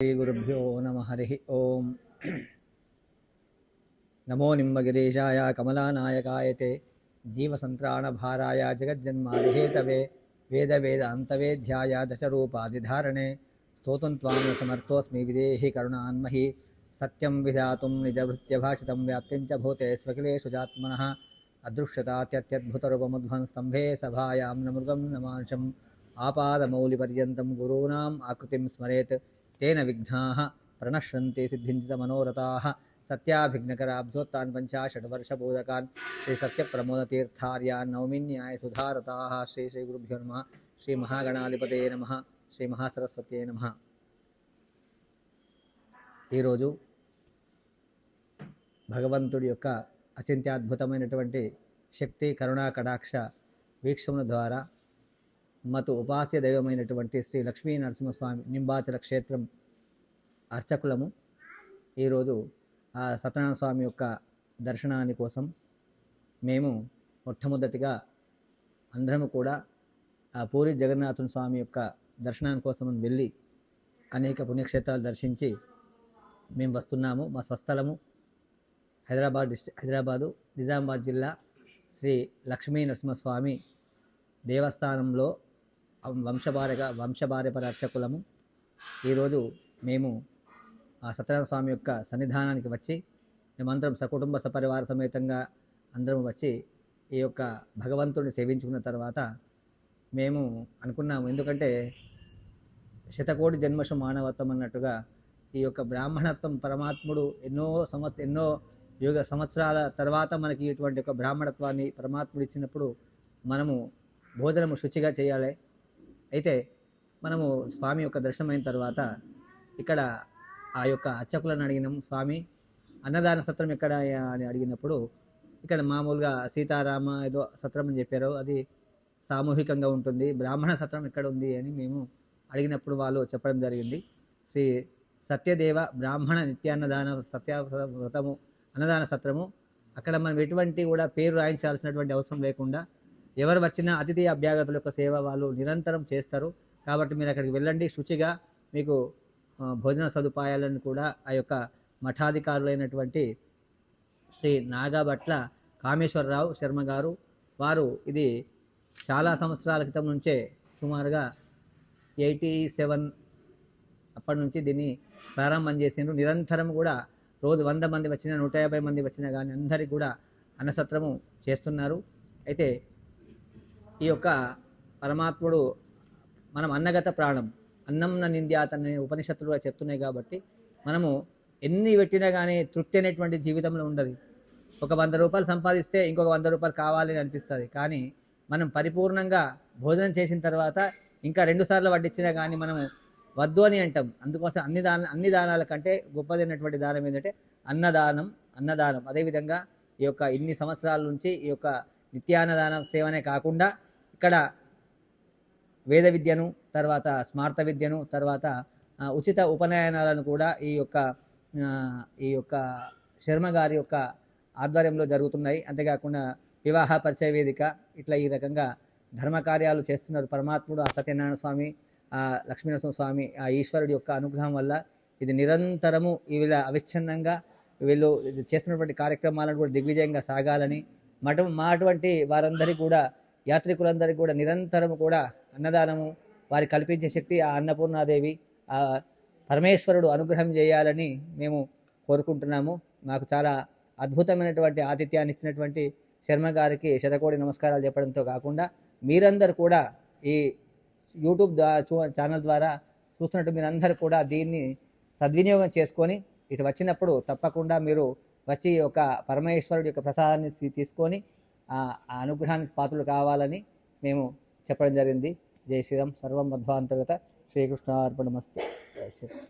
श्रीगुरुभ्यो नमः हरिः ओम्। नमो निम्बगिरीशाय कमलानायकाय ते जीवसन्त्राणभाराय जगज्जन्मादिहेतवे वेदवेदान्तवेद्याय दशरूपादिधारणे स्तोत्रं त्वां न समर्थोऽस्मि विदेहि करुणान्महि सत्यं विधातुं निजभृत्यभाषितं व्याप्तिं च भूते स्वकिलेषु जात्मनः अदृश्यतात्यत्यद्भुतरूपमुद्भवस्तम्भे सभायां न मृगं न मांशम् आपादमौलिपर्यन्तं गुरूणाम् आकृतिं स्मरेत् तेन विघ्नाः प्रणश्यन्ति सिद्धिञ्च मनोरथाः। सत्याभिघ्नकराब्धोत्तान् पञ्चाशड्वर्षपूजकान् श्रीसत्यप्रमोदतीर्थार्यान् नौमिन्यायसुधारताः। श्रीगुरुभ्यो नमः। श्रीमहागणाधिपतये नमः। శ్రీమహాసరస్వత్యే నమః। ఈరోజు భగవంతుడి యొక్క అచింత్యాద్భుతమైనటువంటి శక్తి కరుణా కటాక్ష వీక్షముల ద్వారా మతు ఉపాస్య దైవమైనటువంటి శ్రీ లక్ష్మీ నరసింహస్వామి నింబాచల క్షేత్రం అర్చకులము ఈరోజు ఆ సత్యనారాయణ స్వామి యొక్క దర్శనాని కోసం మేము మొట్టమొదటిగా అందరము కూడా ఆ పూరి జగన్నాథుని స్వామి యొక్క దర్శనాని కోసం వెళ్ళి అనేక పుణ్యక్షేత్రాలు దర్శించి మేము వస్తున్నాము. మా స్వస్థలము హైదరాబాదు నిజామాబాద్ జిల్లా శ్రీ లక్ష్మీ నరసింహస్వామి దేవస్థానంలో వంశపారపర అర్చకులము. ఈరోజు మేము ఆ సత్యనారాయణ స్వామి యొక్క సన్నిధానానికి వచ్చి మేమందరం సకుటుంబ సపరివార సమేతంగా అందరం వచ్చి ఈ యొక్క భగవంతుడిని సేవించుకున్న తర్వాత మేము అనుకున్నాము, ఎందుకంటే శతకోటి జన్మశు మానవత్వం అన్నట్టుగా ఈ యొక్క బ్రాహ్మణత్వం పరమాత్ముడు ఎన్నో యుగ సంవత్సరాల తర్వాత మనకి ఇటువంటి ఒక బ్రాహ్మణత్వాన్ని పరమాత్ముడు ఇచ్చినప్పుడు మనము భోజనము శుచిగా చేయాలి. అయితే మనము స్వామి యొక్క దర్శనం అయిన తర్వాత ఇక్కడ ఆ యొక్క అర్చకులను అడిగినాం, స్వామి అన్నదాన సత్రం ఎక్కడ అని అడిగినప్పుడు ఇక్కడ మామూలుగా సీతారామ ఏదో సత్రం అని చెప్పారు, అది సామూహికంగా ఉంటుంది, బ్రాహ్మణ సత్రం ఎక్కడ ఉంది అని మేము అడిగినప్పుడు వాళ్ళు చెప్పడం జరిగింది. శ్రీ సత్యదేవ బ్రాహ్మణ నిత్యాన్నదాన సత్యవ్రతము అన్నదాన సత్రము. అక్కడ మనం ఎటువంటి కూడా పేరు రాయించాల్సినటువంటి అవసరం లేకుండా ఎవరు వచ్చినా అతిథి అభ్యాగతుల యొక్క సేవ వాళ్ళు నిరంతరం చేస్తారు. కాబట్టి మీరు అక్కడికి వెళ్ళండి, శుచిగా మీకు భోజన సదుపాయాలను కూడా ఆ యొక్క మఠాధికారులైనటువంటి శ్రీ నాగభట్ల కామేశ్వరరావు శర్మ గారు వారు ఇది చాలా సంవత్సరాల క్రితం నుంచే సుమారుగా 87 అప్పటి నుంచి దీన్ని ప్రారంభం చేసిండ్రు. నిరంతరం కూడా రోజు 100 మంది వచ్చినా 150 మంది వచ్చినా కానీ అందరికీ కూడా అన్నసత్రము చేస్తున్నారు. అయితే ఈ యొక్క పరమాత్ముడు మనం అన్నగత ప్రాణం అన్నం నింద్యాత్ అనే ఉపనిషత్తులు చెప్తున్నాయి. కాబట్టి మనము ఎన్ని పెట్టినా కానీ తృప్తి అనేటువంటి జీవితంలో ఉండదు. ఒక 100 రూపాయలు సంపాదిస్తే ఇంకొక 100 రూపాయలు కావాలి అని అనిపిస్తుంది, కానీ మనం పరిపూర్ణంగా భోజనం చేసిన తర్వాత ఇంకా 2 సార్లు వడ్డించినా కానీ మనము వద్దు అని అంటాం. అందుకోసం అన్ని దానాల కంటే గొప్పదైనటువంటి దానం ఏంటంటే అన్నదానం. అదేవిధంగా ఈ యొక్క ఇన్ని సంవత్సరాల నుంచి ఈ యొక్క నిత్యాన్నదాన సేవనే కాకుండా ఇక్కడ వేద విద్యను, తర్వాత స్మార్త విద్యను, తర్వాత ఉచిత ఉపనయనాలను కూడా ఈ యొక్క శర్మ గారి యొక్క ఆధ్వర్యంలో జరుగుతున్నాయి. అంతేకాకుండా వివాహ పరిచయ వేదిక, ఇట్లా ఈ రకంగా ధర్మ కార్యాలు చేస్తున్నారు. పరమాత్ముడు ఆ సత్యనారాయణ స్వామి, ఆ లక్ష్మీనరసింహ స్వామి, ఆ ఈశ్వరుడి యొక్క అనుగ్రహం వల్ల ఇది నిరంతరము వీళ్ళ అవిచ్ఛిన్నంగా వీళ్ళు చేస్తున్నటువంటి కార్యక్రమాలను కూడా దిగ్విజయంగా సాగాలని మా అటువంటి వారందరికీ కూడా యాత్రికులందరికీ కూడా నిరంతరము కూడా అన్నదానము వారి కల్పించే శక్తి ఆ అన్నపూర్ణాదేవి ఆ పరమేశ్వరుడు అనుగ్రహం చేయాలని మేము కోరుకుంటున్నాము. మాకు చాలా అద్భుతమైనటువంటి ఆతిథ్యాన్ని ఇచ్చినటువంటి శర్మ గారికి శతకోటి నమస్కారాలు చెప్పడంతో కాకుండా మీరందరూ కూడా ఈ యూట్యూబ్ ఛానల్ ద్వారా చూస్తున్నట్టు మీరందరూ కూడా దీన్ని సద్వినియోగం చేసుకొని ఇటు వచ్చినప్పుడు తప్పకుండా మీరు వచ్చి ఒక పరమేశ్వరుడి యొక్క ప్రసాదాన్ని తీసుకొని ఆ అనుగ్రహానికి పాత్రలు కావాలని మేము చెప్పడం జరిగింది. జై శ్రీరామ్. సర్వం మధ్వాంతర్గత శ్రీకృష్ణార్పణమస్తు. జై శ్రీరామ్.